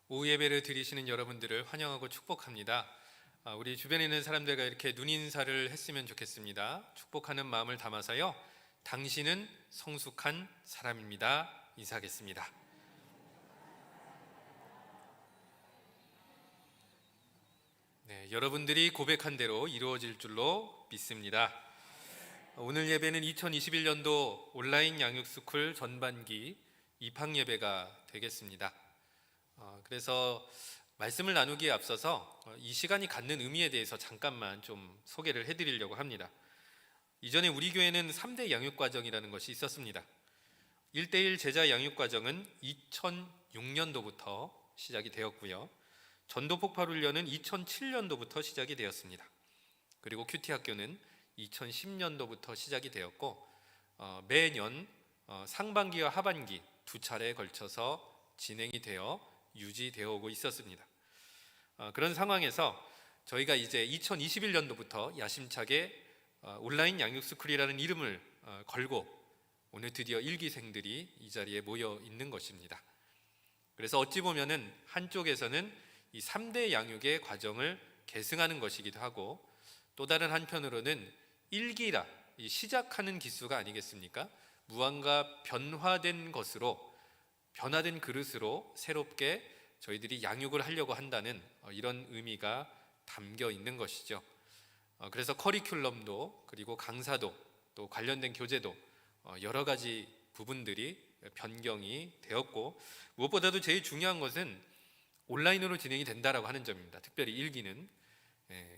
오후 예배를 드리시는 여러분들을 환영하고 축복합니다. 우리 주변에 있는 사람들과 이렇게 눈인사를 했으면 좋겠습니다. 축복하는 마음을 담아서요. 당신은 성숙한 사람입니다. 인사하겠습니다. 네, 여러분들이 고백한 대로 이루어질 줄로 믿습니다. 오늘 예배는 2021년도 온라인 양육스쿨 전반기 입학 예배가 되겠습니다. 그래서 말씀을 나누기에 앞서서 이 시간이 갖는 의미에 대해서 잠깐만 좀 소개를 해드리려고 합니다. 이전에 우리 교회는 3대 양육과정이라는 것이 있었습니다. 1대1 제자 양육과정은 2006년도부터 시작이 되었고요. 전도폭발훈련은 2007년도부터 시작이 되었습니다. 그리고 큐티학교는 2010년도부터 시작이 되었고 매년 상반기와 하반기 두 차례에 걸쳐서 진행이 되어 유지되어 오고 있었습니다. 그런 상황에서 저희가 이제 2021년도부터 야심차게 온라인 양육스쿨이라는 이름을 걸고 오늘 드디어 1기생들이 이 자리에 모여 있는 것입니다. 그래서 어찌 보면은 한쪽에서는 이 3대 양육의 과정을 계승하는 것이기도 하고 또 다른 한편으로는 1기라 시작하는 기수가 아니겠습니까? 무언가 변화된 것으로 변화된 그릇으로 새롭게 저희들이 양육을 하려고 한다는 이런 의미가 담겨 있는 것이죠. 그래서 커리큘럼도 그리고 강사도 또 관련된 교재도 여러 가지 부분들이 변경이 되었고 무엇보다도 제일 중요한 것은 온라인으로 진행이 된다라고 하는 점입니다. 특별히 1기는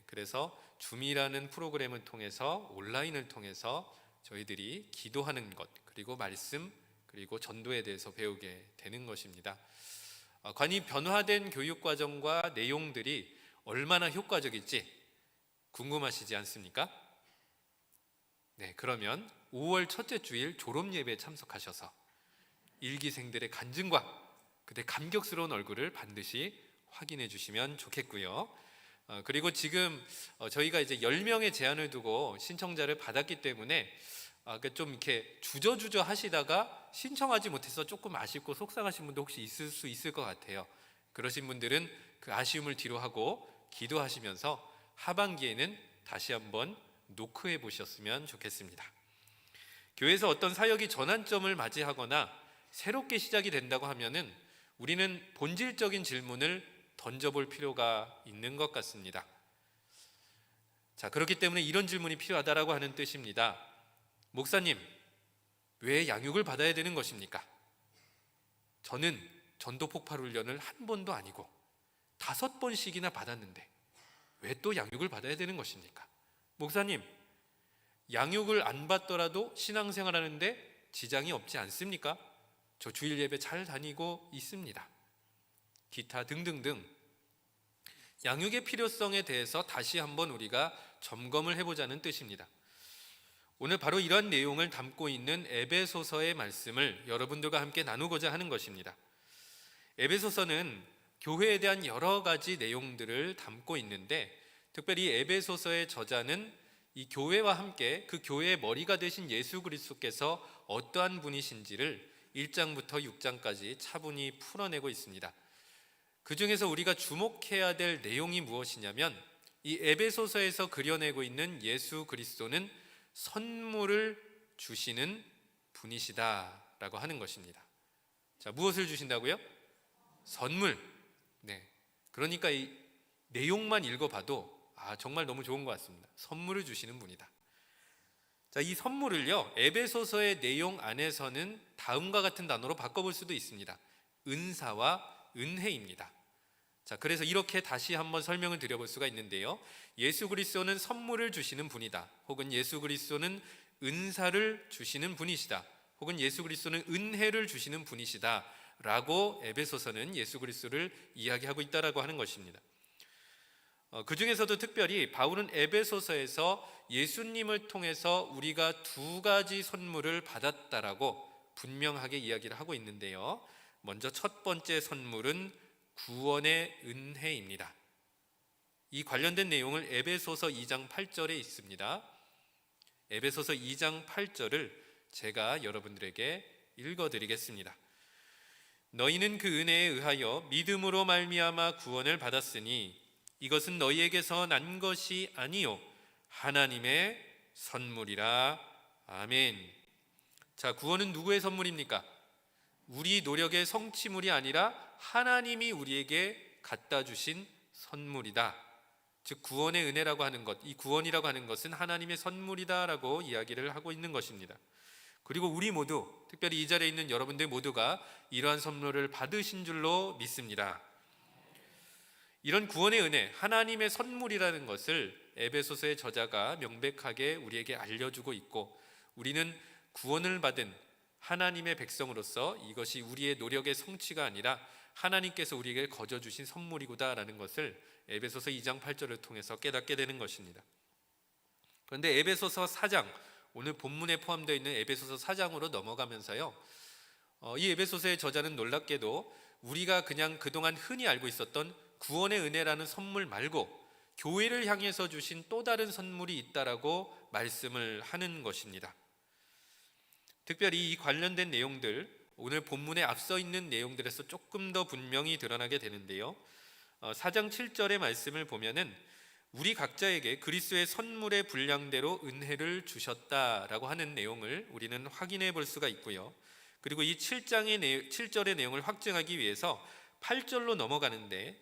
그래서 줌이라는 프로그램을 통해서 온라인을 통해서 저희들이 기도하는 것 그리고 말씀 그리고 전도에 대해서 배우게 되는 것입니다. 관이 변화된 교육과정과 내용들이 얼마나 효과적일지 궁금하시지 않습니까? 네, 그러면 5월 첫째 주일 졸업예배에 참석하셔서 1기생들의 간증과 그때 감격스러운 얼굴을 반드시 확인해 주시면 좋겠고요. 그리고 지금 저희가 이제 10명의 제한을 두고 신청자를 받았기 때문에 좀 이렇게 주저주저 하시다가 신청하지 못해서 조금 아쉽고 속상하신 분도 혹시 있을 수 있을 것 같아요. 그러신 분들은 그 아쉬움을 뒤로 하고 기도하시면서 하반기에는 다시 한번 노크해 보셨으면 좋겠습니다. 교회에서 어떤 사역이 전환점을 맞이하거나 새롭게 시작이 된다고 하면은 우리는 본질적인 질문을 던져볼 필요가 있는 것 같습니다. 자, 그렇기 때문에 이런 질문이 필요하다라고 하는 뜻입니다. 목사님, 왜 양육을 받아야 되는 것입니까? 저는 전도폭발훈련을 한 번도 아니고 5번씩이나 받았는데 왜 또 양육을 받아야 되는 것입니까? 목사님, 양육을 안 받더라도 신앙생활하는데 지장이 없지 않습니까? 저 주일 예배 잘 다니고 있습니다. 기타 등등등 양육의 필요성에 대해서 다시 한번 우리가 점검을 해보자는 뜻입니다. 오늘 바로 이러한 내용을 담고 있는 에베소서의 말씀을 여러분들과 함께 나누고자 하는 것입니다. 에베소서는 교회에 대한 여러 가지 내용들을 담고 있는데 특별히 에베소서의 저자는 이 교회와 함께 그 교회의 머리가 되신 예수 그리스도께서 어떠한 분이신지를 1장부터 6장까지 차분히 풀어내고 있습니다. 그 중에서 우리가 주목해야 될 내용이 무엇이냐면 이 에베소서에서 그려내고 있는 예수 그리스도는 선물을 주시는 분이시다라고 하는 것입니다. 자, 무엇을 주신다고요? 선물. 네. 그러니까 이 내용만 읽어봐도 정말 너무 좋은 것 같습니다. 선물을 주시는 분이다. 자, 이 선물을요, 에베소서의 내용 안에서는 다음과 같은 단어로 바꿔볼 수도 있습니다. 은사와 은혜입니다. 자, 그래서 이렇게 다시 한번 설명을 드려볼 수가 있는데요. 예수 그리스도는 선물을 주시는 분이다. 혹은 예수 그리스도는 은사를 주시는 분이시다. 혹은 예수 그리스도는 은혜를 주시는 분이시다. 라고 에베소서는 예수 그리스도를 이야기하고 있다라고 하는 것입니다. 그 중에서도 특별히 바울은 에베소서에서 예수님을 통해서 우리가 두 가지 선물을 받았다라고 분명하게 이야기를 하고 있는데요. 먼저 첫 번째 선물은 구원의 은혜입니다. 이 관련된 내용을 에베소서 2장 8절에 있습니다. 에베소서 2장 8절을 제가 여러분들에게 읽어드리겠습니다. 너희는 그 은혜에 의하여 믿음으로 말미암아 구원을 받았으니 이것은 너희에게서 난 것이 아니요 하나님의 선물이라. 아멘. 자, 구원은 누구의 선물입니까? 우리 노력의 성취물이 아니라 하나님이 우리에게 갖다 주신 선물이다. 즉 구원의 은혜라고 하는 것, 이 구원이라고 하는 것은 하나님의 선물이다라고 이야기를 하고 있는 것입니다. 그리고 우리 모두, 특별히 이 자리에 있는 여러분들 모두가 이러한 선물을 받으신 줄로 믿습니다. 이런 구원의 은혜, 하나님의 선물이라는 것을 에베소서의 저자가 명백하게 우리에게 알려주고 있고, 우리는 구원을 받은 하나님의 백성으로서 이것이 우리의 노력의 성취가 아니라 하나님께서 우리에게 거저 주신 선물이구나라는 것을 에베소서 2장 8절을 통해서 깨닫게 되는 것입니다. 그런데 에베소서 4장, 오늘 본문에 포함되어 있는 에베소서 4장으로 넘어가면서요, 이 에베소서의 저자는 놀랍게도 우리가 그냥 그동안 흔히 알고 있었던 구원의 은혜라는 선물 말고 교회를 향해서 주신 또 다른 선물이 있다라고 말씀을 하는 것입니다. 특별히 이 관련된 내용들, 오늘 본문에 앞서 있는 내용들에서 조금 더 분명히 드러나게 되는데요, 4장 7절의 말씀을 보면은 우리 각자에게 그리스도의 선물의 분량대로 은혜를 주셨다라고 하는 내용을 우리는 확인해 볼 수가 있고요. 그리고 이 7절의 내용을 확증하기 위해서 8절로 넘어가는데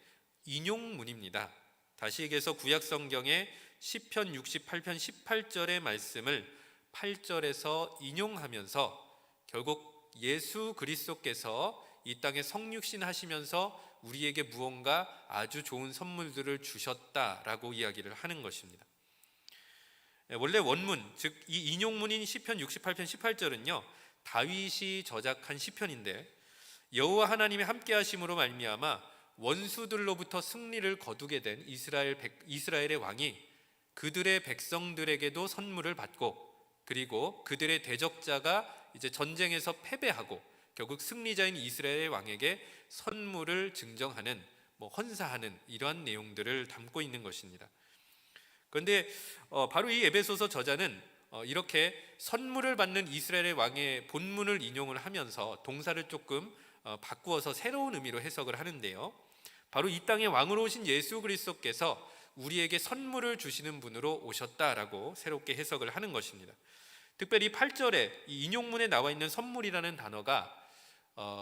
인용문입니다. 다시 얘기해서 구약성경의 시편 68편 18절의 말씀을 8절에서 인용하면서 결국 예수 그리스도께서 이 땅에 성육신 하시면서 우리에게 무언가 아주 좋은 선물들을 주셨다라고 이야기를 하는 것입니다. 원래 원문, 즉 이 인용문인 시편 68편 18절은요 다윗이 저작한 시편인데, 여호와 하나님의 함께하심으로 말미암아 원수들로부터 승리를 거두게 된 이스라엘의 왕이 그들의 백성들에게도 선물을 받고, 그리고 그들의 대적자가 이제 전쟁에서 패배하고 결국 승리자인 이스라엘 왕에게 선물을 증정하는, 헌사하는 이러한 내용들을 담고 있는 것입니다. 그런데 바로 이 에베소서 저자는 이렇게 선물을 받는 이스라엘의 왕의 본문을 인용을 하면서 동사를 조금 바꾸어서 새로운 의미로 해석을 하는데요, 바로 이 땅에 왕으로 오신 예수 그리스도께서 우리에게 선물을 주시는 분으로 오셨다라고 새롭게 해석을 하는 것입니다. 특별히 8절에 이 인용문에 나와 있는 선물이라는 단어가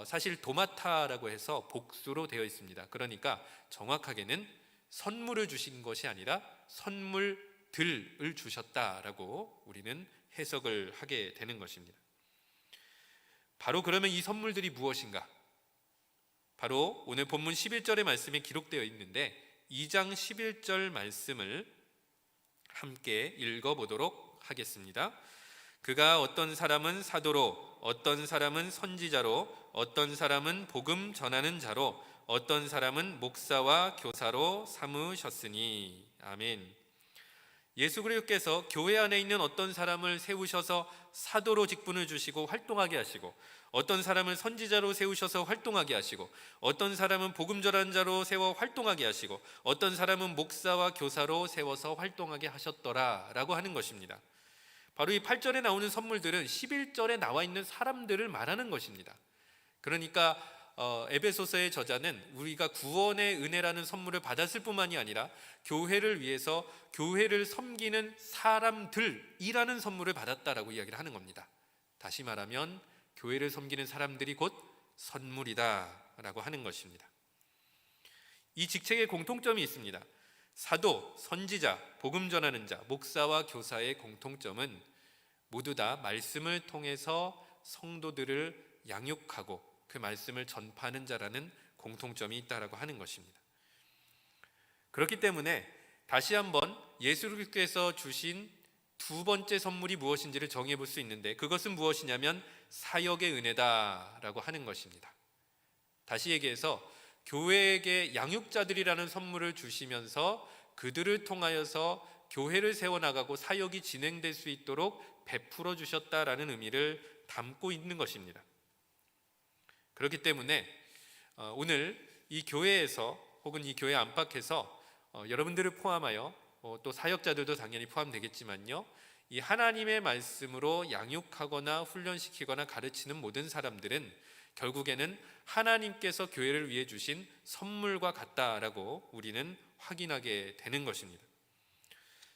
사실 도마타라고 해서 복수로 되어 있습니다. 그러니까 정확하게는 선물을 주신 것이 아니라 선물들을 주셨다라고 우리는 해석을 하게 되는 것입니다. 바로 그러면 이 선물들이 무엇인가? 바로 오늘 본문 11절의 말씀에 기록되어 있는데 2장 11절 말씀을 함께 읽어보도록 하겠습니다. 그가 어떤 사람은 사도로, 어떤 사람은 선지자로, 어떤 사람은 복음 전하는 자로, 어떤 사람은 목사와 교사로 삼으셨으니. 아멘. 예수 그리스도께서 교회 안에 있는 어떤 사람을 세우셔서 사도로 직분을 주시고 활동하게 하시고, 어떤 사람을 선지자로 세우셔서 활동하게 하시고, 어떤 사람은 복음 전하는 자로 세워 활동하게 하시고, 어떤 사람은 목사와 교사로 세워서 활동하게 하셨더라라고 하는 것입니다. 바로 이 8절에 나오는 선물들은 11절에 나와 있는 사람들을 말하는 것입니다. 그러니까 에베소서의 저자는 우리가 구원의 은혜라는 선물을 받았을 뿐만이 아니라 교회를 위해서 교회를 섬기는 사람들이라는 선물을 받았다라고 이야기를 하는 겁니다. 다시 말하면 교회를 섬기는 사람들이 곧 선물이다라고 하는 것입니다. 이 직책에 공통점이 있습니다. 사도, 선지자, 복음 전하는 자, 목사와 교사의 공통점은 모두 다 말씀을 통해서 성도들을 양육하고 그 말씀을 전파하는 자라는 공통점이 있다라고 하는 것입니다. 그렇기 때문에 다시 한번 예수 그리스도께서 주신 두 번째 선물이 무엇인지를 정해 볼 수 있는데, 그것은 무엇이냐면 사역의 은혜다라고 하는 것입니다. 다시 얘기해서 교회에게 양육자들이라는 선물을 주시면서 그들을 통하여서 교회를 세워나가고 사역이 진행될 수 있도록 베풀어 주셨다라는 의미를 담고 있는 것입니다. 그렇기 때문에 오늘 이 교회에서 혹은 이 교회 안팎에서 여러분들을 포함하여 또 사역자들도 당연히 포함되겠지만요, 이 하나님의 말씀으로 양육하거나 훈련시키거나 가르치는 모든 사람들은 결국에는 하나님께서 교회를 위해 주신 선물과 같다라고 우리는 확인하게 되는 것입니다.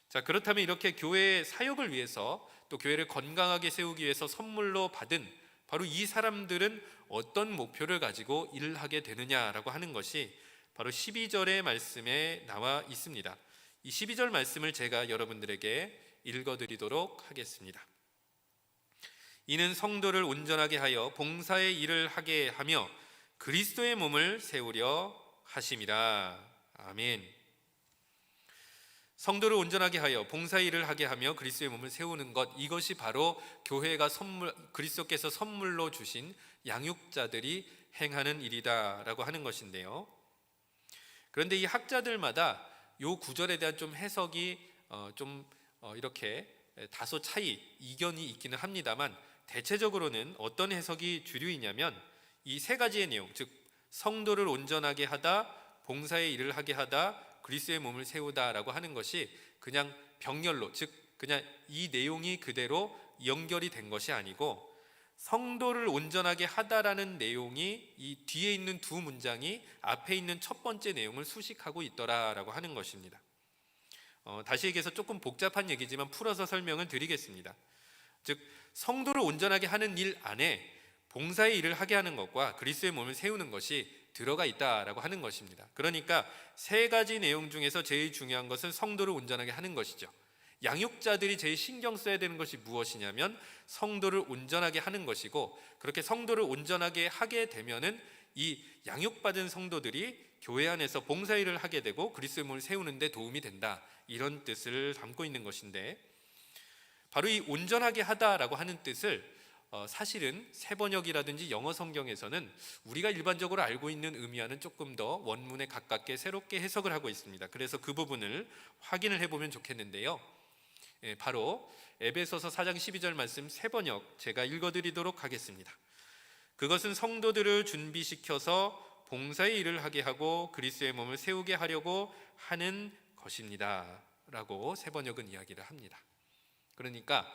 자, 그렇다면 이렇게 교회의 사역을 위해서 또 교회를 건강하게 세우기 위해서 선물로 받은 바로 이 사람들은 어떤 목표를 가지고 일을 하게 되느냐라고 하는 것이 바로 12절의 말씀에 나와 있습니다. 이 12절 말씀을 제가 여러분들에게 읽어드리도록 하겠습니다. 이는 성도를 온전하게 하여 봉사의 일을 하게 하며 그리스도의 몸을 세우려 하심이라. 아멘. 성도를 온전하게 하여 봉사의 일을 하게 하며 그리스도의 몸을 세우는 것, 이것이 바로 교회가 그리스도께서 선물로 주신 양육자들이 행하는 일이다라고 하는 것인데요. 그런데 이 학자들마다 이 구절에 대한 좀 해석이 이렇게 다소 이견이 있기는 합니다만, 대체적으로는 어떤 해석이 주류이냐면 이 세 가지의 내용, 즉 성도를 온전하게 하다, 봉사의 일을 하게 하다, 그리스도의 몸을 세우다라고 하는 것이 그냥 병렬로, 즉 그냥 이 내용이 그대로 연결이 된 것이 아니고, 성도를 온전하게 하다라는 내용이 이 뒤에 있는 두 문장이 앞에 있는 첫 번째 내용을 수식하고 있더라라고 하는 것입니다. 다시 얘기해서 조금 복잡한 얘기지만 풀어서 설명을 드리겠습니다. 즉 성도를 온전하게 하는 일 안에 봉사의 일을 하게 하는 것과 그리스도의 몸을 세우는 것이 들어가 있다라고 하는 것입니다. 그러니까 세 가지 내용 중에서 제일 중요한 것은 성도를 온전하게 하는 것이죠. 양육자들이 제일 신경 써야 되는 것이 무엇이냐면 성도를 온전하게 하는 것이고, 그렇게 성도를 온전하게 하게 되면은 이 양육받은 성도들이 교회 안에서 봉사일을 하게 되고 그리스도의 몸을 세우는 데 도움이 된다, 이런 뜻을 담고 있는 것인데, 바로 이 온전하게 하다라고 하는 뜻을 사실은 세번역이라든지 영어 성경에서는 우리가 일반적으로 알고 있는 의미와는 조금 더 원문에 가깝게 새롭게 해석을 하고 있습니다. 그래서 그 부분을 확인을 해보면 좋겠는데요. 바로 에베소서 4장 12절 말씀 세번역 제가 읽어드리도록 하겠습니다. 그것은 성도들을 준비시켜서 봉사의 일을 하게 하고 그리스도의 몸을 세우게 하려고 하는 것입니다 라고 세번역은 이야기를 합니다. 그러니까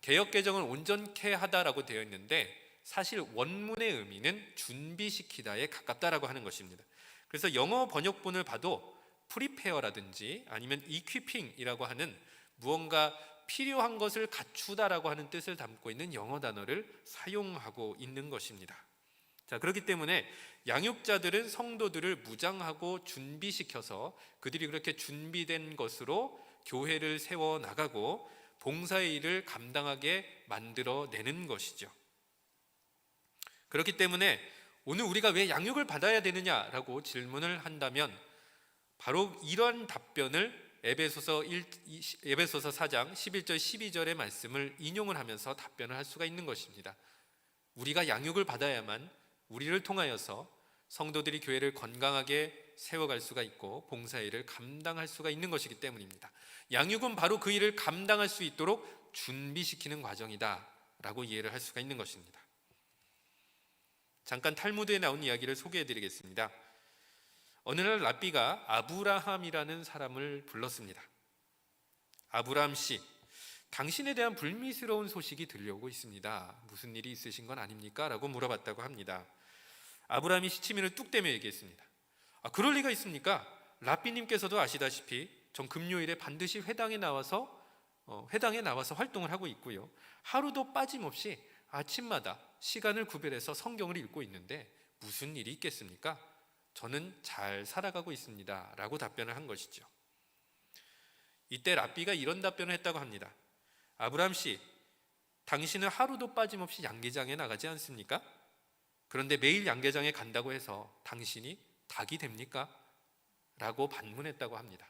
개역개정은 온전케 하다라고 되어 있는데 사실 원문의 의미는 준비시키다에 가깝다라고 하는 것입니다. 그래서 영어 번역본을 봐도 프리페어라든지 아니면 equipping이라고 하는 무언가 필요한 것을 갖추다라고 하는 뜻을 담고 있는 영어 단어를 사용하고 있는 것입니다. 자, 그렇기 때문에 양육자들은 성도들을 무장하고 준비시켜서 그들이 그렇게 준비된 것으로 교회를 세워 나가고 봉사의 일을 감당하게 만들어내는 것이죠. 그렇기 때문에 오늘 우리가 왜 양육을 받아야 되느냐라고 질문을 한다면 바로 이러한 답변을 에베소서 4장 11절 12절의 말씀을 인용을 하면서 답변을 할 수가 있는 것입니다. 우리가 양육을 받아야만 우리를 통하여서 성도들이 교회를 건강하게 세워갈 수가 있고 봉사의 일을 감당할 수가 있는 것이기 때문입니다. 양육은 바로 그 일을 감당할 수 있도록 준비시키는 과정이다 라고 이해를 할 수가 있는 것입니다. 잠깐 탈무드에 나온 이야기를 소개해 드리겠습니다. 어느 날 랍비가 아브라함이라는 사람을 불렀습니다. 아브라함 씨, 당신에 대한 불미스러운 소식이 들려오고 있습니다. 무슨 일이 있으신 건 아닙니까? 라고 물어봤다고 합니다. 아브라함이 시치미를 뚝 떼며 얘기했습니다. 그럴 리가 있습니까? 랍비님께서도 아시다시피 전 금요일에 반드시 회당에 나와서 활동을 하고 있고요. 하루도 빠짐없이 아침마다 시간을 구별해서 성경을 읽고 있는데 무슨 일이 있겠습니까? 저는 잘 살아가고 있습니다 라고 답변을 한 것이죠. 이때 랍비가 이런 답변을 했다고 합니다. 아브라함 씨, 당신은 하루도 빠짐없이 양계장에 나가지 않습니까? 그런데 매일 양계장에 간다고 해서 당신이 닭이 됩니까? 라고 반문했다고 합니다.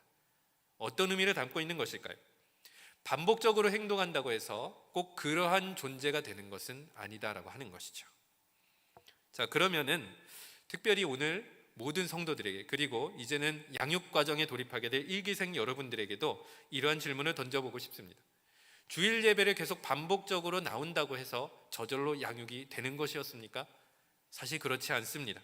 어떤 의미를 담고 있는 것일까요? 반복적으로 행동한다고 해서 꼭 그러한 존재가 되는 것은 아니다라고 하는 것이죠. 자, 그러면은 특별히 오늘 모든 성도들에게, 그리고 이제는 양육 과정에 돌입하게 될 일기생 여러분들에게도 이러한 질문을 던져보고 싶습니다. 주일 예배를 계속 반복적으로 나온다고 해서 저절로 양육이 되는 것이었습니까? 사실 그렇지 않습니다.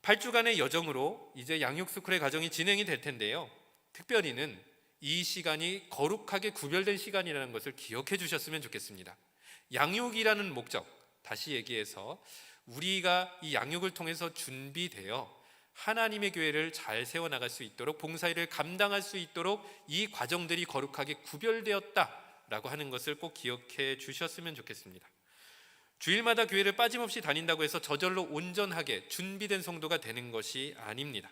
8주간의 여정으로 이제 양육스쿨의 과정이 진행이 될 텐데요. 특별히는 이 시간이 거룩하게 구별된 시간이라는 것을 기억해 주셨으면 좋겠습니다. 양육이라는 목적, 다시 얘기해서 우리가 이 양육을 통해서 준비되어 하나님의 교회를 잘 세워나갈 수 있도록, 봉사일을 감당할 수 있도록 이 과정들이 거룩하게 구별되었다라고 하는 것을 꼭 기억해 주셨으면 좋겠습니다. 주일마다 교회를 빠짐없이 다닌다고 해서 저절로 온전하게 준비된 성도가 되는 것이 아닙니다.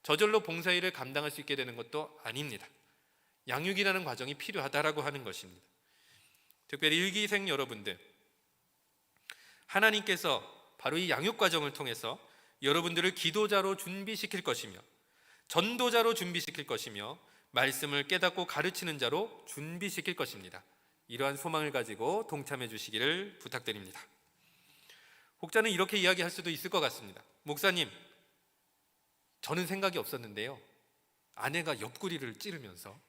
저절로 봉사일을 감당할 수 있게 되는 것도 아닙니다. 양육이라는 과정이 필요하다라고 하는 것입니다. 특별히 일기생 여러분들, 하나님께서 바로 이 양육 과정을 통해서 여러분들을 기도자로 준비시킬 것이며 전도자로 준비시킬 것이며 말씀을 깨닫고 가르치는 자로 준비시킬 것입니다. 이러한 소망을 가지고 동참해 주시기를 부탁드립니다. 혹자는 이렇게 이야기할 수도 있을 것 같습니다. 목사님, 저는 생각이 없었는데요, 아내가 옆구리를 찌르면서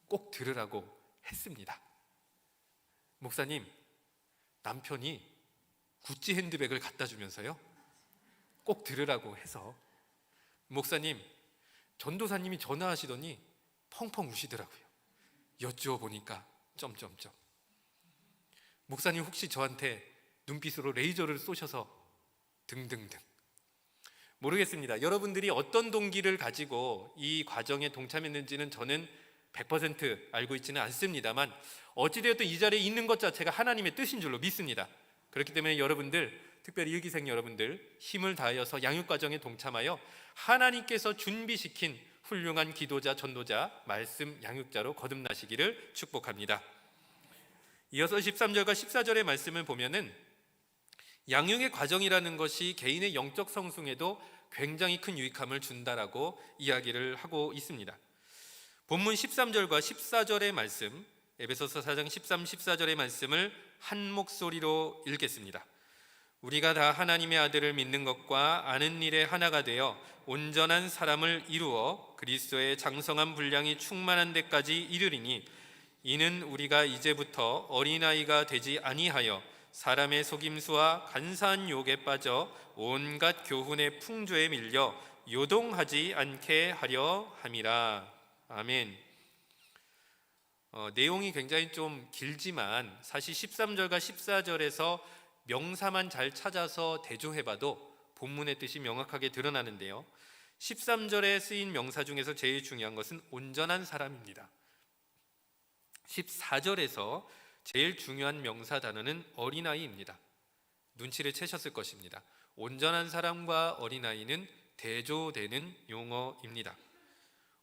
꼭 들으라고 했습니다. 목사님, 남편이 구찌 핸드백을 갖다 주면서요, 꼭 들으라고 해서. 목사님, 전도사님이 전화하시더니 펑펑 우시더라고요. 여쭈어 보니까 점점점. 목사님, 혹시 저한테 눈빛으로 레이저를 쏘셔서 등등등. 모르겠습니다. 여러분들이 어떤 동기를 가지고 이 과정에 동참했는지는 저는 100% 알고 있지는 않습니다만, 어찌되었든 이 자리에 있는 것 자체가 하나님의 뜻인 줄로 믿습니다. 그렇기 때문에 여러분들, 특별히 일기생 여러분들, 힘을 다하여서 양육 과정에 동참하여 하나님께서 준비시킨 훌륭한 기도자, 전도자, 말씀 양육자로 거듭나시기를 축복합니다. 이어서 13절과 14절의 말씀을 보면은 양육의 과정이라는 것이 개인의 영적 성숙에도 굉장히 큰 유익함을 준다라고 이야기를 하고 있습니다. 본문 13절과 14절의 말씀, 에베소서 4장 13, 14절의 말씀을 한 목소리로 읽겠습니다. 우리가 다 하나님의 아들을 믿는 것과 아는 일에 하나가 되어 온전한 사람을 이루어 그리스도의 장성한 분량이 충만한 데까지 이르리니, 이는 우리가 이제부터 어린아이가 되지 아니하여 사람의 속임수와 간사한 유혹에 빠져 온갖 교훈의 풍조에 밀려 요동하지 않게 하려 함이라. 아멘. 내용이 굉장히 좀 길지만 사실 13절과 14절에서 명사만 잘 찾아서 대조해봐도 본문의 뜻이 명확하게 드러나는데요, 13절에 쓰인 명사 중에서 제일 중요한 것은 온전한 사람입니다. 14절에서 제일 중요한 명사 단어는 어린아이입니다. 눈치를 채셨을 것입니다. 온전한 사람과 어린아이는 대조되는 용어입니다.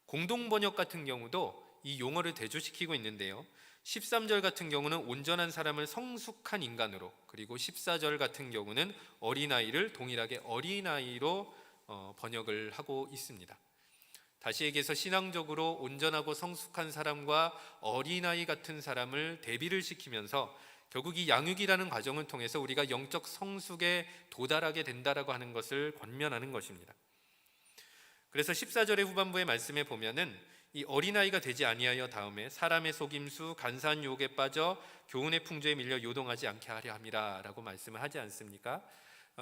공동번역 같은 경우도 이 용어를 대조시키고 있는데요, 13절 같은 경우는 온전한 사람을 성숙한 인간으로, 그리고 14절 같은 경우는 어린아이를 동일하게 어린아이로 번역을 하고 있습니다. 다시 얘기해서 신앙적으로 온전하고 성숙한 사람과 어린아이 같은 사람을 대비를 시키면서 결국 이 양육이라는 과정을 통해서 우리가 영적 성숙에 도달하게 된다라고 하는 것을 권면하는 것입니다. 그래서 14절의 후반부의 말씀에 보면은 이 어린아이가 되지 아니하여 다음에 사람의 속임수, 간사한 유혹에 빠져 교훈의 풍조에 밀려 요동하지 않게 하려 함이라 라고 말씀을 하지 않습니까?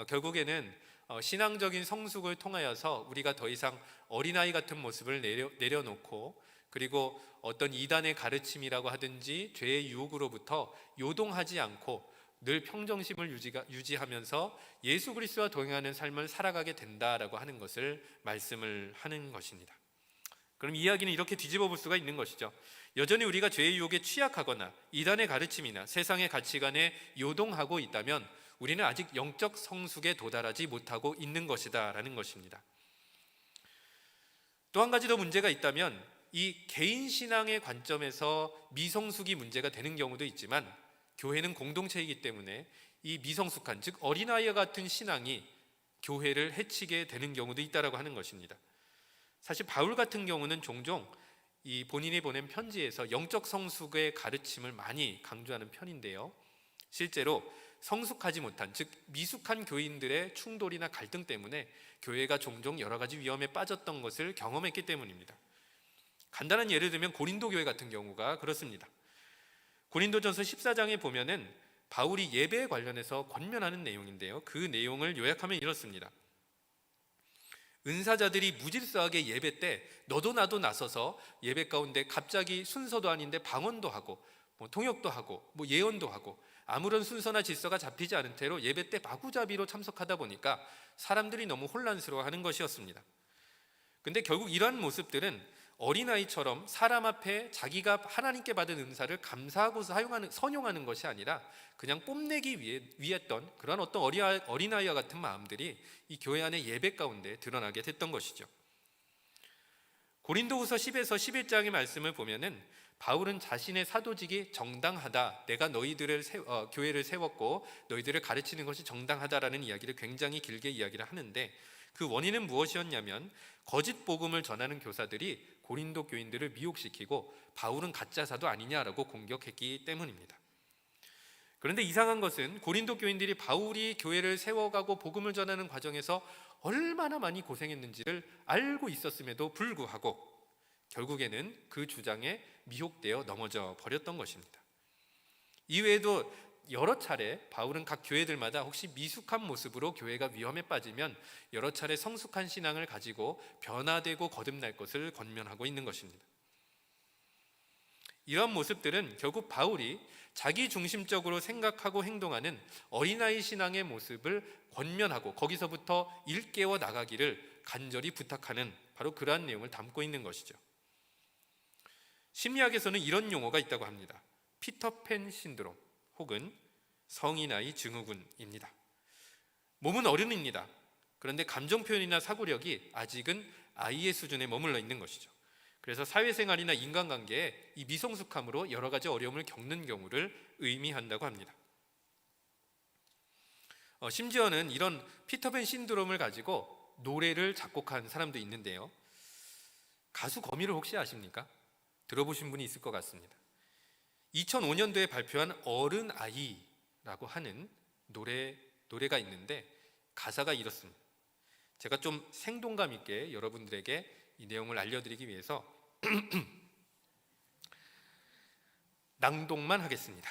결국에는 신앙적인 성숙을 통하여서 우리가 더 이상 어린아이 같은 모습을 내려놓고, 그리고 어떤 이단의 가르침이라고 하든지 죄의 유혹으로부터 요동하지 않고 늘 평정심을 유지하면서 예수 그리스도와 동행하는 삶을 살아가게 된다라고 하는 것을 말씀을 하는 것입니다. 그럼 이야기는 이렇게 뒤집어 볼 수가 있는 것이죠. 여전히 우리가 죄의 유혹에 취약하거나 이단의 가르침이나 세상의 가치관에 요동하고 있다면 우리는 아직 영적 성숙에 도달하지 못하고 있는 것이다 라는 것입니다. 또 한 가지 더 문제가 있다면, 이 개인 신앙의 관점에서 미성숙이 문제가 되는 경우도 있지만, 교회는 공동체이기 때문에 이 미성숙한, 즉 어린아이와 같은 신앙이 교회를 해치게 되는 경우도 있다라고 하는 것입니다. 사실 바울 같은 경우는 종종 이 본인이 보낸 편지에서 영적 성숙의 가르침을 많이 강조하는 편인데요, 실제로 성숙하지 못한, 즉 미숙한 교인들의 충돌이나 갈등 때문에 교회가 종종 여러 가지 위험에 빠졌던 것을 경험했기 때문입니다. 간단한 예를 들면 고린도 교회 같은 경우가 그렇습니다. 고린도전서 14장에 보면은 바울이 예배에 관련해서 권면하는 내용인데요, 그 내용을 요약하면 이렇습니다. 은사자들이 무질서하게 예배 때 너도 나도 나서서 예배 가운데 갑자기 순서도 아닌데 방언도 하고 통역도 하고 예언도 하고 아무런 순서나 질서가 잡히지 않은 채로 예배 때 마구잡이로 참석하다 보니까 사람들이 너무 혼란스러워하는 것이었습니다. 근데 결국 이러한 모습들은 어린아이처럼 사람 앞에 자기가 하나님께 받은 은사를 감사하고 선용하는 것이 아니라 그냥 뽐내기 위했던 그런 어떤 어린아이와 같은 마음들이 이 교회 안의 예배 가운데 드러나게 됐던 것이죠. 고린도후서 10에서 11장의 말씀을 보면은 바울은 자신의 사도직이 정당하다, 내가 너희들을 교회를 세웠고 너희들을 가르치는 것이 정당하다라는 이야기를 굉장히 길게 이야기를 하는데, 그 원인은 무엇이었냐면 거짓 복음을 전하는 교사들이 고린도 교인들을 미혹시키고 바울은 가짜 사도 아니냐라고 공격했기 때문입니다. 그런데 이상한 것은 고린도 교인들이 바울이 교회를 세워가고 복음을 전하는 과정에서 얼마나 많이 고생했는지를 알고 있었음에도 불구하고 결국에는 그 주장에 미혹되어 넘어져 버렸던 것입니다. 이외에도 여러 차례 바울은 각 교회들마다 혹시 미숙한 모습으로 교회가 위험에 빠지면 여러 차례 성숙한 신앙을 가지고 변화되고 거듭날 것을 권면하고 있는 것입니다. 이러한 모습들은 결국 바울이 자기 중심적으로 생각하고 행동하는 어린아이 신앙의 모습을 권면하고 거기서부터 일깨워 나가기를 간절히 부탁하는 바로 그러한 내용을 담고 있는 것이죠. 심리학에서는 이런 용어가 있다고 합니다. 피터팬 신드롬 혹은 성인아이 증후군입니다. 몸은 어른입니다. 그런데 감정 표현이나 사고력이 아직은 아이의 수준에 머물러 있는 것이죠. 그래서 사회생활이나 인간관계에 이 미성숙함으로 여러 가지 어려움을 겪는 경우를 의미한다고 합니다. 심지어는 이런 피터팬 신드롬을 가지고 노래를 작곡한 사람도 있는데요. 가수 거미를 혹시 아십니까? 들어보신 분이 있을 것 같습니다. 2005년도에 발표한 어른아이라고 하는 노래가 있는데 가사가 이렇습니다. 제가 좀 생동감 있게 여러분들에게 이 내용을 알려드리기 위해서 낭독만 하겠습니다.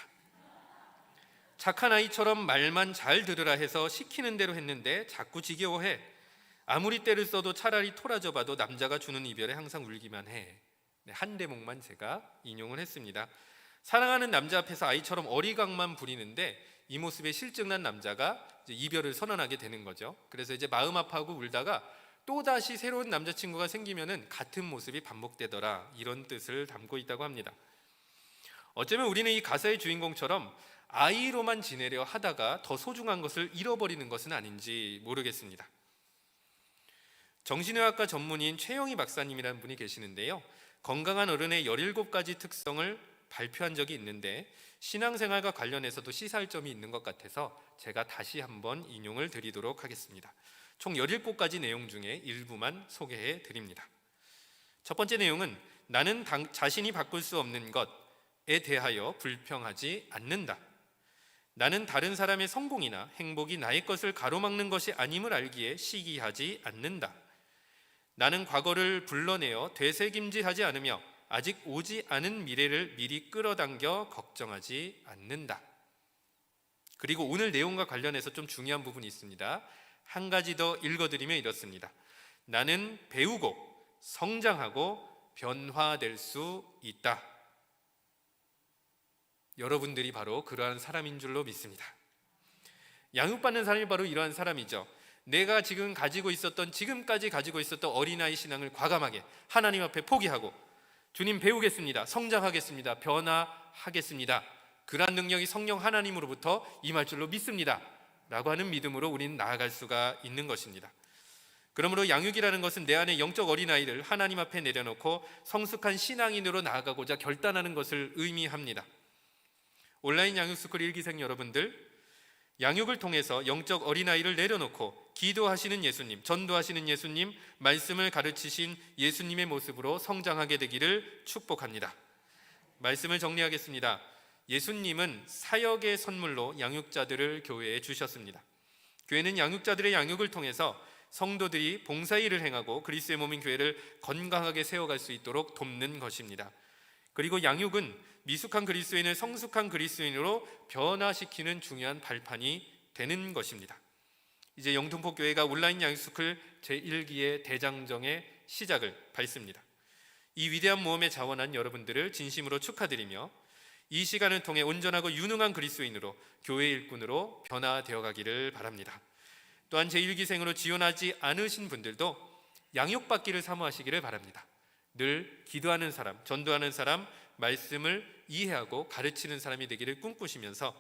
착한 아이처럼 말만 잘 들으라 해서 시키는 대로 했는데 자꾸 지겨워해. 아무리 때를 써도 차라리 토라져 봐도 남자가 주는 이별에 항상 울기만 해. 한 대목만 제가 인용을 했습니다. 사랑하는 남자 앞에서 아이처럼 어리광만 부리는데 이 모습에 실증난 남자가 이제 이별을 선언하게 되는 거죠. 그래서 이제 마음 아파하고 울다가 또다시 새로운 남자친구가 생기면은 같은 모습이 반복되더라, 이런 뜻을 담고 있다고 합니다. 어쩌면 우리는 이 가사의 주인공처럼 아이로만 지내려 하다가 더 소중한 것을 잃어버리는 것은 아닌지 모르겠습니다. 정신의학과 전문의인 최영희 박사님이라는 분이 계시는데요, 건강한 어른의 17가지 특성을 발표한 적이 있는데 신앙생활과 관련해서도 시사할 점이 있는 것 같아서 제가 다시 한번 인용을 드리도록 하겠습니다. 총 17가지 내용 중에 일부만 소개해 드립니다. 첫 번째 내용은 나는 자신이 바꿀 수 없는 것에 대하여 불평하지 않는다. 나는 다른 사람의 성공이나 행복이 나의 것을 가로막는 것이 아님을 알기에 시기하지 않는다. 나는 과거를 불러내어 되새김질하지 않으며 아직 오지 않은 미래를 미리 끌어당겨 걱정하지 않는다. 그리고 오늘 내용과 관련해서 좀 중요한 부분이 있습니다. 한 가지 더 읽어드리면 이렇습니다. 나는 배우고 성장하고 변화될 수 있다. 여러분들이 바로 그러한 사람인 줄로 믿습니다. 양육받는 사람이 바로 이러한 사람이죠. 내가 지금까지 가지고 있었던 어린아이 신앙을 과감하게 하나님 앞에 포기하고 주님 배우겠습니다, 성장하겠습니다, 변화하겠습니다, 그러한 능력이 성령 하나님으로부터 임할 줄로 믿습니다 라고 하는 믿음으로 우리는 나아갈 수가 있는 것입니다. 그러므로 양육이라는 것은 내 안에 영적 어린아이를 하나님 앞에 내려놓고 성숙한 신앙인으로 나아가고자 결단하는 것을 의미합니다. 온라인 양육스쿨 1기생 여러분들, 양육을 통해서 영적 어린아이를 내려놓고 기도하시는 예수님, 전도하시는 예수님, 말씀을 가르치신 예수님의 모습으로 성장하게 되기를 축복합니다. 말씀을 정리하겠습니다. 예수님은 사역의 선물로 양육자들을 교회에 주셨습니다. 교회는 양육자들의 양육을 통해서 성도들이 봉사일을 행하고 그리스도의 몸인 교회를 건강하게 세워갈 수 있도록 돕는 것입니다. 그리고 양육은 미숙한 그리스도인을 성숙한 그리스도인으로 변화시키는 중요한 발판이 되는 것입니다. 이제 영등포교회가 온라인 양육스쿨 제1기의 대장정의 시작을 밟습니다. 이 위대한 모험에 자원한 여러분들을 진심으로 축하드리며 이 시간을 통해 온전하고 유능한 그리스도인으로 교회 일꾼으로 변화되어 가기를 바랍니다. 또한 제1기생으로 지원하지 않으신 분들도 양육받기를 사모하시기를 바랍니다. 늘 기도하는 사람, 전도하는 사람, 말씀을 이해하고 가르치는 사람이 되기를 꿈꾸시면서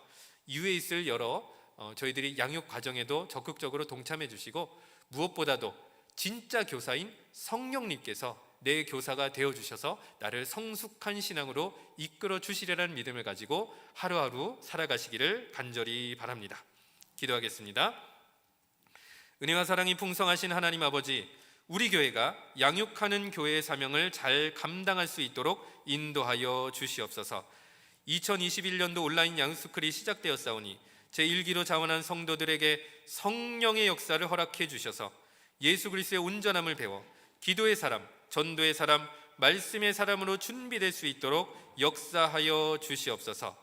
이후에 있을 여러 저희들이 양육 과정에도 적극적으로 동참해 주시고, 무엇보다도 진짜 교사인 성령님께서 내 교사가 되어주셔서 나를 성숙한 신앙으로 이끌어 주시리라는 믿음을 가지고 하루하루 살아가시기를 간절히 바랍니다. 기도하겠습니다. 은혜와 사랑이 풍성하신 하나님 아버지, 우리 교회가 양육하는 교회의 사명을 잘 감당할 수 있도록 인도하여 주시옵소서. 2021년도 온라인 양육스쿨이 시작되었사오니 제1기로 자원한 성도들에게 성령의 역사를 허락해 주셔서 예수 그리스도의 온전함을 배워 기도의 사람, 전도의 사람, 말씀의 사람으로 준비될 수 있도록 역사하여 주시옵소서.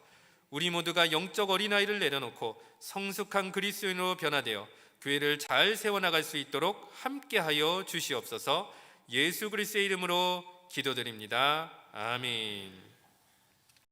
우리 모두가 영적 어린아이를 내려놓고 성숙한 그리스도인으로 변화되어 교회를 잘 세워나갈 수 있도록 함께하여 주시옵소서. 예수 그리스도의 이름으로 기도드립니다. 아멘.